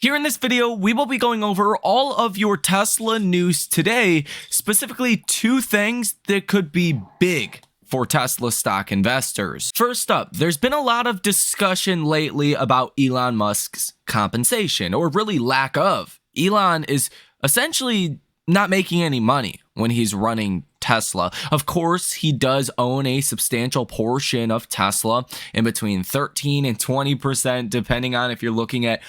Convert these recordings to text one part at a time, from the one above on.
Here in this video, we will be going over all of your Tesla news today, specifically two things that could be big for Tesla stock investors. First up, there's been a lot of discussion lately about Elon Musk's compensation, or really lack of. Elon is essentially not making any money when he's running Tesla. Of course, he does own a substantial portion of Tesla, in between 13 and 20%, depending on if you're looking at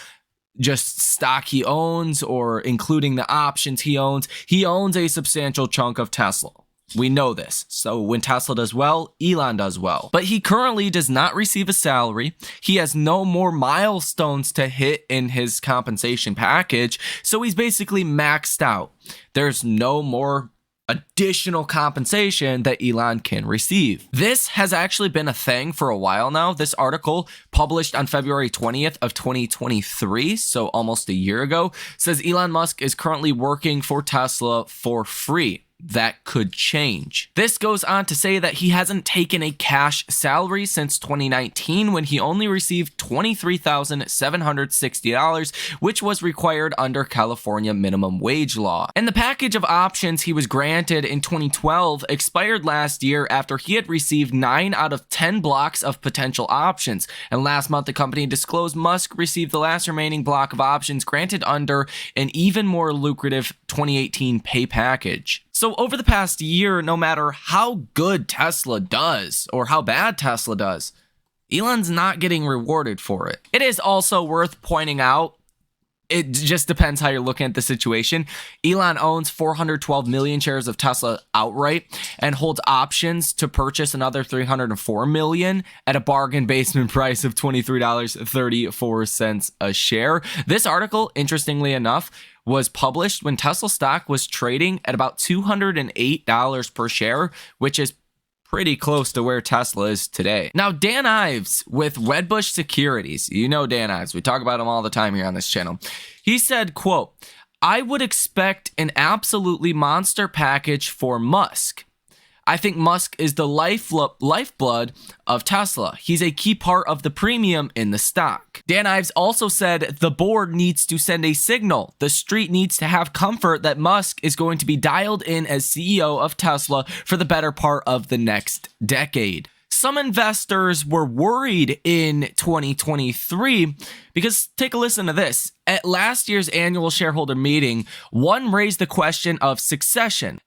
just stock he owns or including the options he owns. He owns a substantial chunk of Tesla. We know this. So when Tesla does well, Elon does well. But he currently does not receive a salary. He has no more milestones to hit in his compensation package. So he's basically maxed out. There's no more additional compensation that Elon can receive. This has actually been a thing for a while now. This article, published on February 20th of 2023, so almost a year ago, says Elon Musk is currently working for Tesla for free. That could change. This goes on to say that he hasn't taken a cash salary since 2019, when he only received $23,760, which was required under California minimum wage law. And the package of options he was granted in 2012 expired last year after he had received 9 out of 10 blocks of potential options. And last month, the company disclosed Musk received the last remaining block of options granted under an even more lucrative 2018 pay package. So over the past year, no matter how good Tesla does or how bad Tesla does, Elon's not getting rewarded for it. It is also worth pointing out, it just depends how you're looking at the situation. Elon owns 412 million shares of Tesla outright and holds options to purchase another 304 million at a bargain basement price of $23.34 a share. This article, interestingly enough, was published when Tesla stock was trading at about $208 per share, which is pretty close to where Tesla is today. Now, Dan Ives with Wedbush Securities, you know Dan Ives, we talk about him all the time here on this channel. He said, quote, "I would expect an absolutely monster package for Musk. I think Musk is the lifeblood of Tesla. He's a key part of the premium in the stock." Dan Ives also said the board needs to send a signal. The street needs to have comfort that Musk is going to be dialed in as CEO of Tesla for the better part of the next decade. Some investors were worried in 2023 because take a listen to this. At last year's annual shareholder meeting, one raised the question of succession.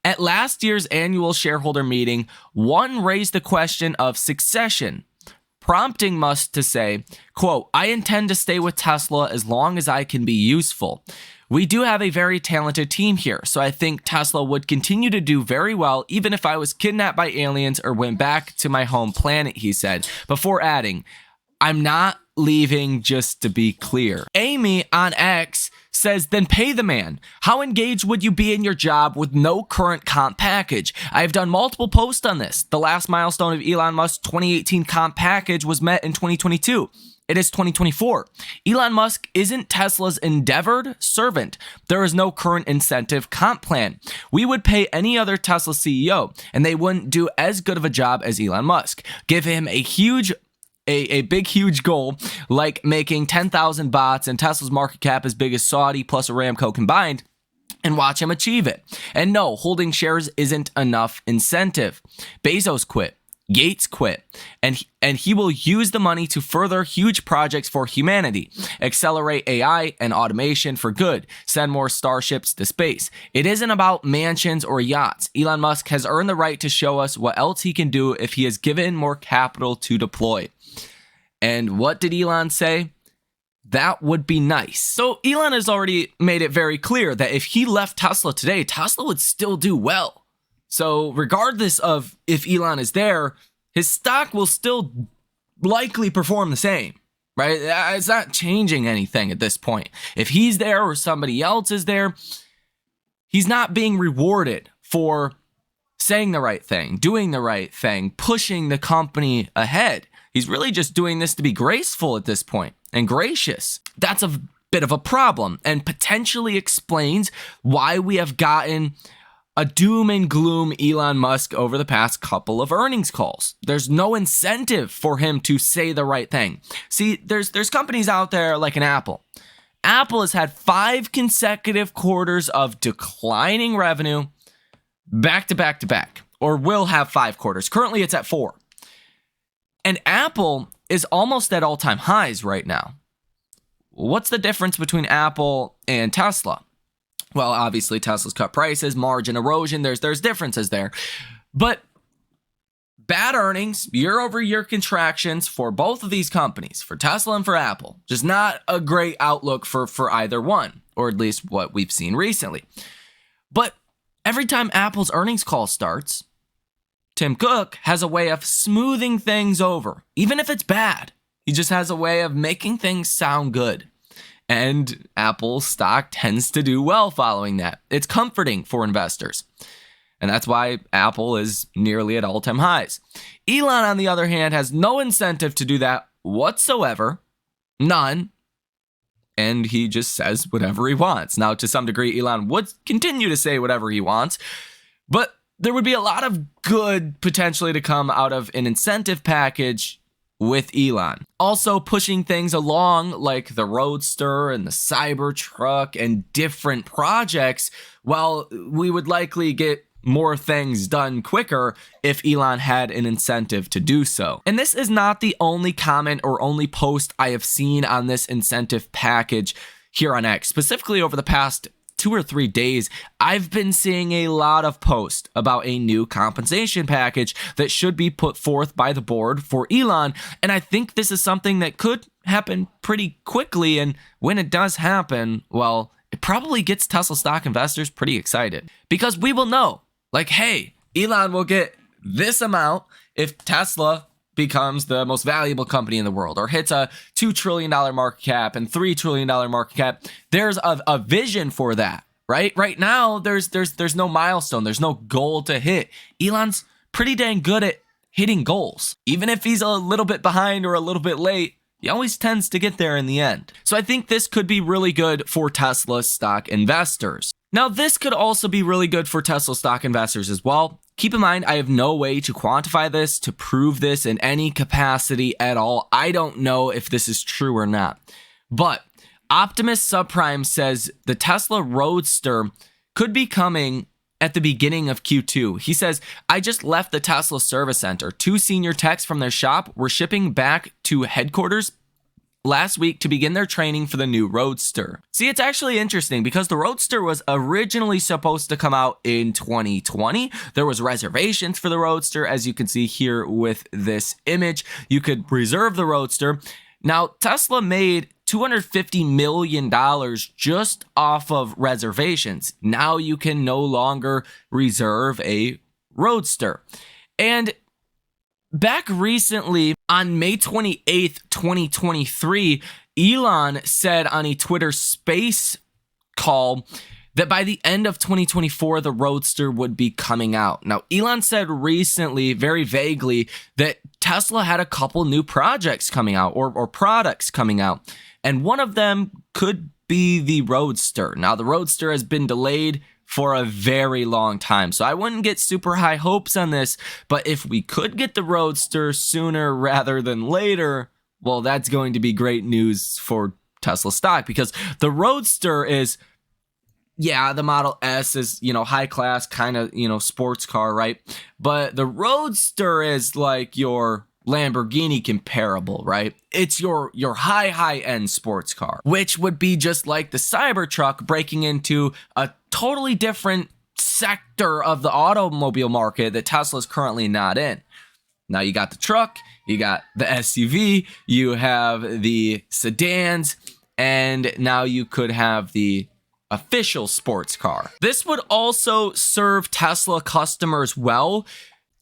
Prompting Musk to say, quote, "I intend to stay with Tesla as long as I can be useful. We do have a very talented team here, so I think Tesla would continue to do very well even if I was kidnapped by aliens or went back to my home planet," he said, before adding, "I'm not leaving, just to be clear." Amy on X says, "Then pay the man. How engaged would you be in your job with no current comp package? I've done multiple posts on this. The last milestone of Elon Musk's 2018 comp package was met in 2022. It is 2024. Elon Musk isn't Tesla's endeavored servant. There is no current incentive comp plan. We would pay any other Tesla CEO, and they wouldn't do as good of a job as Elon Musk. Give him a big, huge goal, like making 10,000 bots and Tesla's market cap as big as Saudi plus Aramco combined, and watch him achieve it. And no, holding shares isn't enough incentive. Bezos quit. Gates quit, and he will use the money to further huge projects for humanity, accelerate AI and automation for good, send more starships to space. It isn't about mansions or yachts. Elon Musk has earned the right to show us what else he can do if he is given more capital to deploy." And what did Elon say? That would be nice. So Elon has already made it very clear that if he left Tesla today, Tesla would still do well. So regardless of if Elon is there, his stock will still likely perform the same, right? It's not changing anything at this point. If he's there or somebody else is there, he's not being rewarded for saying the right thing, doing the right thing, pushing the company ahead. He's really just doing this to be graceful at this point and gracious. That's a bit of a problem and potentially explains why we have gotten a doom and gloom Elon Musk over the past couple of earnings calls. There's no incentive for him to say the right thing. See, there's companies out there like an Apple. Apple has had 5 consecutive quarters of declining revenue back to back to back, or will have 5 quarters. Currently, it's at 4. And Apple is almost at all-time highs right now. What's the difference between Apple and Tesla? Well, obviously, Tesla's cut prices, margin erosion, there's differences there. But bad earnings, year-over-year contractions for both of these companies, for Tesla and for Apple. Just not a great outlook for either one, or at least what we've seen recently. But every time Apple's earnings call starts, Tim Cook has a way of smoothing things over, even if it's bad. He just has a way of making things sound good. And Apple stock tends to do well following that. It's comforting for investors. And that's why Apple is nearly at all-time highs. Elon, on the other hand, has no incentive to do that whatsoever. None. And he just says whatever he wants. Now, to some degree, Elon would continue to say whatever he wants. But there would be a lot of good potentially to come out of an incentive package with Elon. Also pushing things along like the Roadster and the Cybertruck and different projects, while we would likely get more things done quicker if Elon had an incentive to do so. And this is not the only comment or only post I have seen on this incentive package here on X. Specifically over the past 2 or 3 days, I've been seeing a lot of posts about a new compensation package that should be put forth by the board for Elon. And I think this is something that could happen pretty quickly. And when it does happen, well, it probably gets Tesla stock investors pretty excited, because we will know, like, hey, Elon will get this amount if Tesla becomes the most valuable company in the world, or hits a $2 trillion market cap and $3 trillion market cap. There's a vision for that, right? Right now, there's no milestone. There's no goal to hit. Elon's pretty dang good at hitting goals. Even if he's a little bit behind or a little bit late, he always tends to get there in the end. So I think this could be really good for Tesla stock investors. Now, this could also be really good for Tesla stock investors as well. Keep in mind, I have no way to quantify this, to prove this in any capacity at all. I don't know if this is true or not. But Optimus Subprime says the Tesla Roadster could be coming at the beginning of Q2. He says, I just left the Tesla service center. 2 senior techs from their shop were shipping back to headquarters last week to begin their training for the new Roadster. See, it's actually interesting because the Roadster was originally supposed to come out in 2020. There was reservations for the Roadster, as you can see here with this image. You could reserve the Roadster. Now, Tesla made $250 million just off of reservations. Now you can no longer reserve a Roadster. And back recently, on May 28th, 2023, Elon said on a Twitter Space call that by the end of 2024, the Roadster would be coming out. Now, Elon said recently, very vaguely, that Tesla had a couple new projects coming out, or products coming out, and one of them could be the Roadster. Now, the Roadster has been delayed for a very long time, so I wouldn't get super high hopes on this, but if we could get the Roadster sooner rather than later, well, that's going to be great news for Tesla stock, because the Roadster is, yeah, the Model S is, high class, kind of, sports car, right? But the Roadster is like your Lamborghini comparable, right? It's your high-end sports car, which would be just like the Cybertruck breaking into a totally different sector of the automobile market that Tesla's currently not in. Now you got the truck, you got the SUV, you have the sedans, and now you could have the official sports car. This would also serve Tesla customers well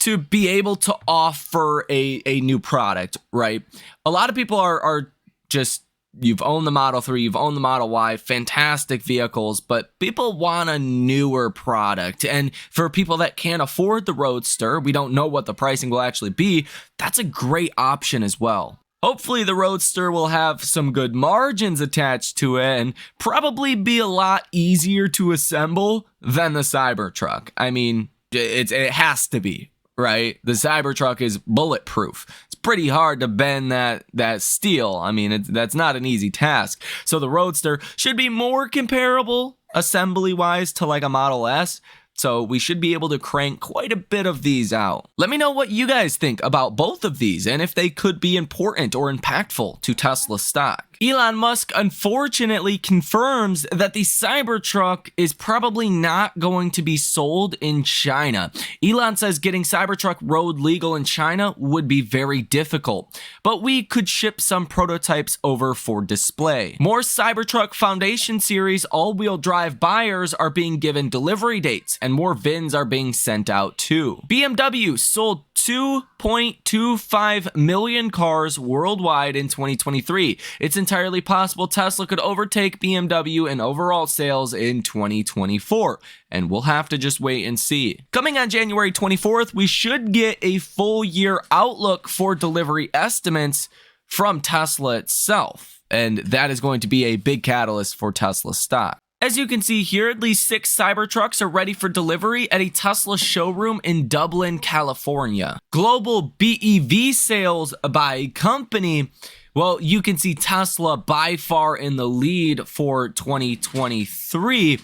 to be able to offer a new product, right? A lot of people are just, you've owned the Model 3, you've owned the Model Y, fantastic vehicles, but people want a newer product. And for people that can't afford the Roadster, we don't know what the pricing will actually be, that's a great option as well. Hopefully the Roadster will have some good margins attached to it and probably be a lot easier to assemble than the Cybertruck. I mean, it has to be, right? The Cybertruck is bulletproof. It's pretty hard to bend that steel. I mean, that's not an easy task. So the Roadster should be more comparable assembly-wise to like a Model S. So we should be able to crank quite a bit of these out. Let me know what you guys think about both of these and if they could be important or impactful to Tesla stock. Elon Musk unfortunately confirms that the Cybertruck is probably not going to be sold in China. Elon says getting Cybertruck road legal in China would be very difficult, but we could ship some prototypes over for display. More Cybertruck Foundation Series all-wheel drive buyers are being given delivery dates, and more VINs are being sent out too. BMW sold 2.25 million cars worldwide in 2023. It's entirely possible Tesla could overtake BMW in overall sales in 2024, and we'll have to just wait and see. Coming on January 24th, we should get a full year outlook for delivery estimates from Tesla itself, and that is going to be a big catalyst for Tesla stock. As you can see here, at least 6 Cybertrucks are ready for delivery at a Tesla showroom in Dublin, California. Global BEV sales by company, well, you can see Tesla by far in the lead for 2023.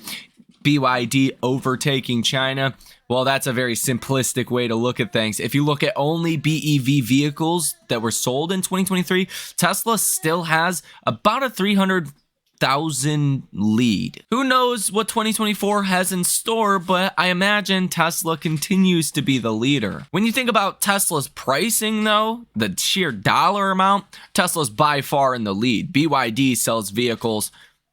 BYD overtaking China. Well, that's a very simplistic way to look at things. If you look at only BEV vehicles that were sold in 2023, Tesla still has about a 300,000 lead. Who knows what 2024 has in store, but I imagine Tesla continues to be the leader. When you think about Tesla's pricing though, the sheer dollar amount, Tesla's by far in the lead. BYD sells vehicles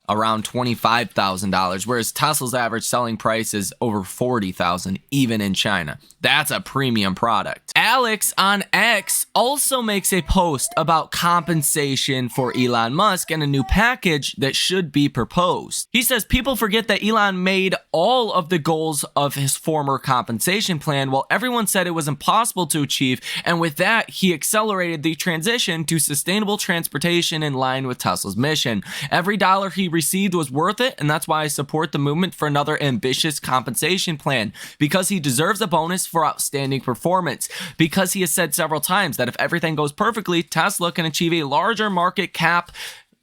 around $25,000, whereas Tesla's average selling price is over $40,000, even in China. That's a premium product. Alex on X also makes a post about compensation for Elon Musk and a new package that should be proposed. He says people forget that Elon made all of the goals of his former compensation plan while everyone said it was impossible to achieve, and with that, he accelerated the transition to sustainable transportation in line with Tesla's mission. Every dollar he received was worth it, and that's why I support the movement for another ambitious compensation plan, because he deserves a bonus for outstanding performance, because he has said several times that if everything goes perfectly, Tesla can achieve a larger market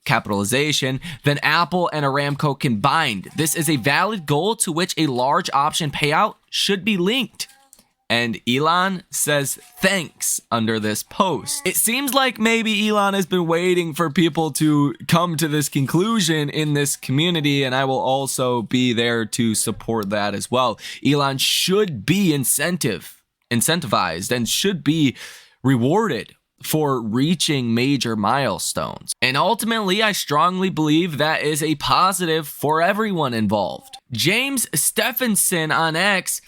capitalization than Apple and Aramco combined. This is a valid goal to which a large option payout should be linked. And Elon says thanks under this post. It seems like maybe Elon has been waiting for people to come to this conclusion in this community, and I will also be there to support that as well. Elon should be incentivized and should be rewarded for reaching major milestones. And ultimately, I strongly believe that is a positive for everyone involved. James Stephenson on X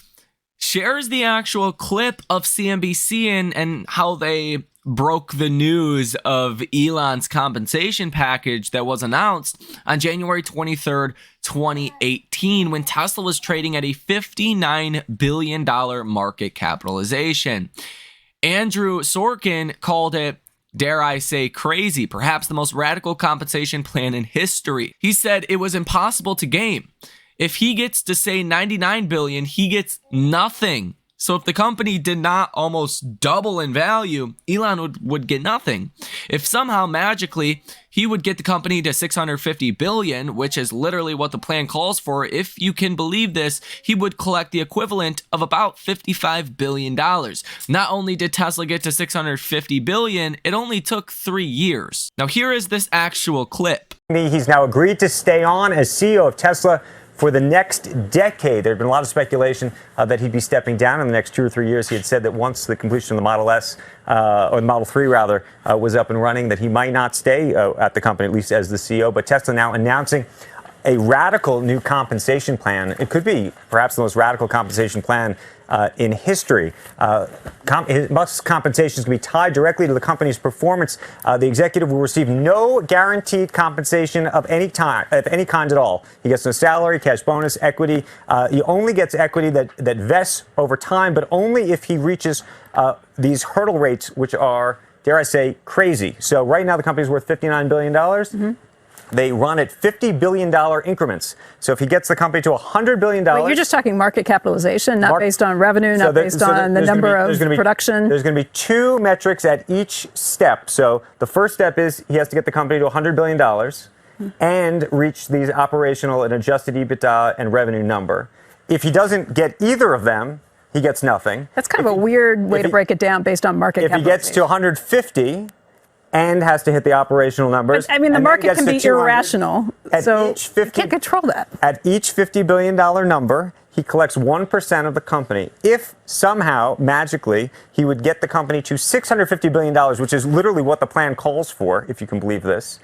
shares the actual clip of CNBC and how they broke the news of Elon's compensation package that was announced on January 23rd, 2018, when Tesla was trading at a $59 billion market capitalization. Andrew Sorkin called it, dare I say, crazy, perhaps the most radical compensation plan in history. He said it was impossible to game. If he gets to say 99 billion, he gets nothing. So if the company did not almost double in value, Elon would get nothing. If somehow magically he would get the company to 650 billion, which is literally what the plan calls for, if you can believe this, he would collect the equivalent of about $55 billion. Not only did Tesla get to 650 billion, it only took 3 years. Now here is this actual clip. He's now agreed to stay on as CEO of Tesla for the next decade. There had been a lot of speculation that he'd be stepping down in the next 2 or 3 years. He had said that once the completion of the Model S, or the Model 3 rather, was up and running, that he might not stay at the company, at least as the CEO. But Tesla now announcing a radical new compensation plan. It could be perhaps the most radical compensation plan in history. Musk's compensation is going to be tied directly to the company's performance. The executive will receive no guaranteed compensation of any kind at all. He gets no salary, cash bonus, equity. He only gets equity that vests over time, but only if he reaches these hurdle rates, which are, dare I say, crazy. So right now the company's worth $59 billion. They run at $50 billion increments. So if he gets the company to $100 billion... Wait, you're just talking market capitalization, not based on revenue, not based on the number of production? There's going to be two metrics at each step. So the first step is he has to get the company to $100 billion and reach these operational and adjusted EBITDA and revenue number. If he doesn't get either of them, he gets nothing. That's kind of a weird way to break it down based on market capitalization. If he gets to 150... and has to hit the operational numbers. But, I mean, the market can be irrational, so you can't control that. At each $50 billion number, he collects 1% of the company. If somehow, magically, he would get the company to $650 billion, which is literally what the plan calls for, if you can believe this,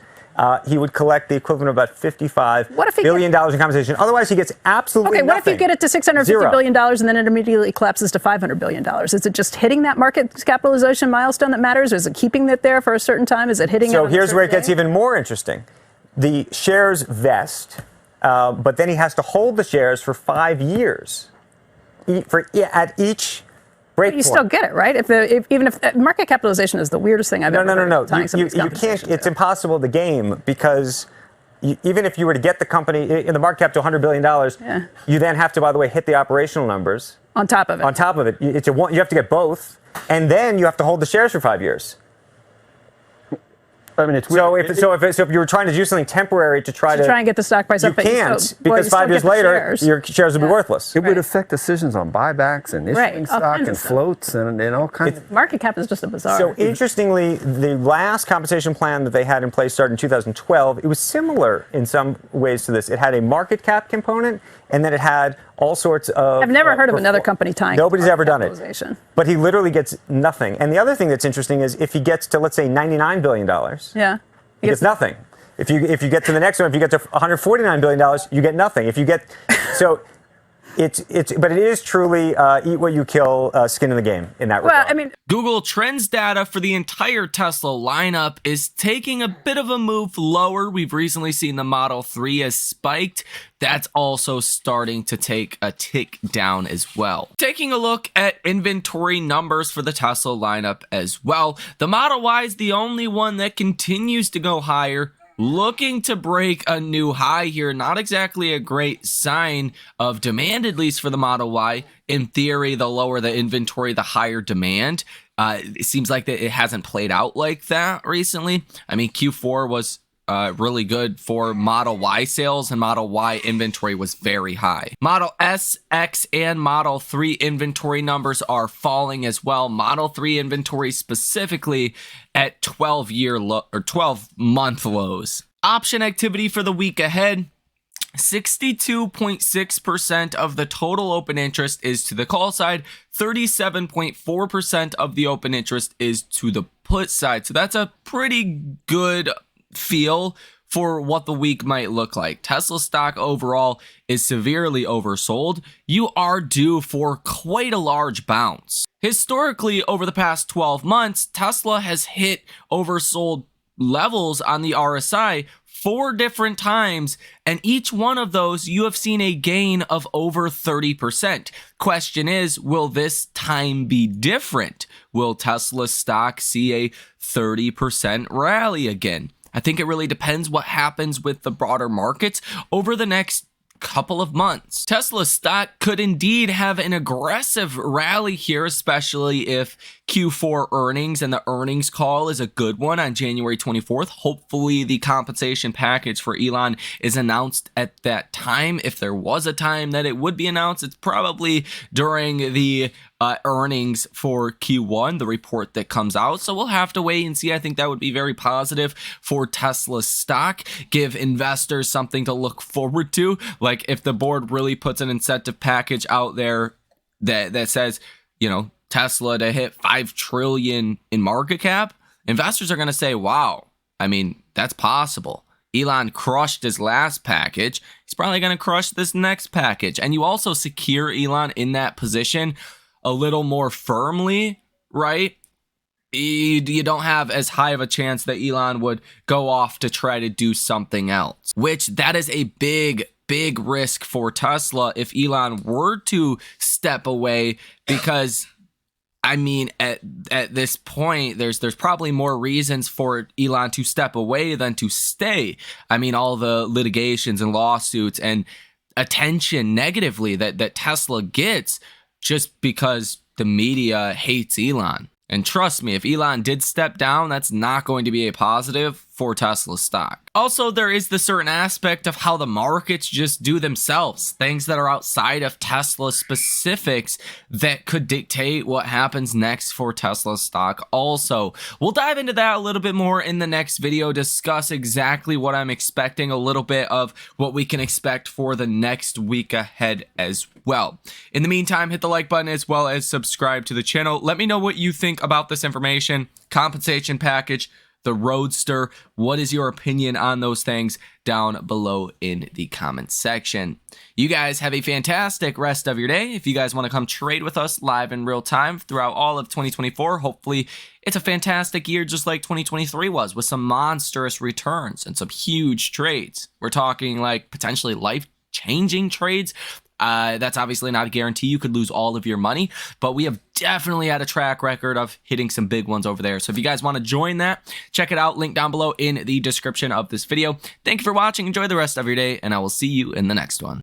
he would collect the equivalent of about $55 billion in compensation. Otherwise, he gets absolutely nothing. Okay, what if you get it to $650 billion and then it immediately collapses to $500 billion? Is it just hitting that market capitalization milestone that matters? Or is it keeping it there for a certain time? Is it hitting it on a certain here's where it gets day? even more interesting. The shares vest, but then he has to hold the shares for 5 years at each break point. You still get it, right? Even if market capitalization is the weirdest thing I've ever heard. No. You can't. It's impossible to game because even if you were to get the company in the market cap to $100 billion, you then have to, by the way, hit the operational numbers on top of it. On top of it, you have to get both, and then you have to hold the shares for 5 years. I mean, it's weird. So if you were trying to do something temporary to try and get the stock price up, you can't because 5 years later your shares would be worthless. It would affect decisions on buybacks and issuing stock and floats and all kinds of. Market cap is just a bizarre. So interestingly, the last compensation plan that they had in place started in 2012. It was similar in some ways to this. It had a market cap component, and then it had all sorts of. I've never heard of another company tying. Nobody's ever done it. But he literally gets nothing. And the other thing that's interesting is if he gets to, let's say, $99 billion, he gets nothing. If you get to the next one, if you get to $149 billion, you get nothing. If you get so. But it is truly eat what you kill, skin in the game in that regard. I mean, Google Trends data for the entire Tesla lineup is taking a bit of a move lower. We've recently seen the Model 3 has spiked. That's also starting to take a tick down as well. Taking a look at inventory numbers for the Tesla lineup as well. The Model Y is the only one that continues to go higher, looking to break a new high here. Not exactly a great sign of demand, at least for the Model Y. In theory, the lower the inventory, the higher demand. It seems like that it hasn't played out like that recently. I mean, Q4 was really good for Model Y sales, and Model Y inventory was very high. Model S, X, and Model 3 inventory numbers are falling as well. Model 3 inventory specifically at 12-month lows. Option activity for the week ahead. 62.6% of the total open interest is to the call side. 37.4% of the open interest is to the put side. So that's a pretty good feel for what the week might look like. Tesla stock overall is severely oversold. You are due for quite a large bounce. Historically, over the past 12 months, Tesla has hit oversold levels on the RSI 4 different times, and each one of those you have seen a gain of over 30%. Question is, will this time be different? Will Tesla stock see a 30% rally again? I think it really depends what happens with the broader markets over the next couple of months. Tesla stock could indeed have an aggressive rally here, especially if Q4 earnings and the earnings call is a good one on January 24th. Hopefully the compensation package for Elon is announced at that time. If there was a time that it would be announced, it's probably during the earnings for Q1, the report that comes out. So we'll have to wait and see. I think that would be very positive for Tesla stock, give investors something to look forward to. Like if the board really puts an incentive package out there that says, you know, Tesla to hit 5 trillion in market cap, investors are going to say, wow, I mean, that's possible. Elon crushed his last package. He's probably going to crush this next package. And you also secure Elon in that position a little more firmly, right? You don't have as high of a chance that Elon would go off to try to do something else, which that is a big risk for Tesla if Elon were to step away, because I mean, at this point, there's probably more reasons for Elon to step away than to stay. I mean, all the litigations and lawsuits and attention negatively that Tesla gets just because the media hates Elon. And trust me, if Elon did step down, that's not going to be a positive for Tesla stock. Also, there is the certain aspect of how the markets just do themselves, things that are outside of Tesla specifics that could dictate what happens next for Tesla stock. Also, we'll dive into that a little bit more in the next video, discuss exactly what I'm expecting, a little bit of what we can expect for the next week ahead as well. In the meantime, hit the like button as well as subscribe to the channel. Let me know what you think about this information, compensation package, the Roadster. What is your opinion on those things down below in the comments section? You guys have a fantastic rest of your day. If you guys want to come trade with us live in real time throughout all of 2024, hopefully it's a fantastic year just like 2023 was, with some monstrous returns and some huge trades. We're talking like potentially life-changing trades. That's obviously not a guarantee. You could lose all of your money, but we have definitely had a track record of hitting some big ones over there. So if you guys want to join that, check it out. Link down below in the description of this video. Thank you for watching. Enjoy the rest of your day, and I will see you in the next one.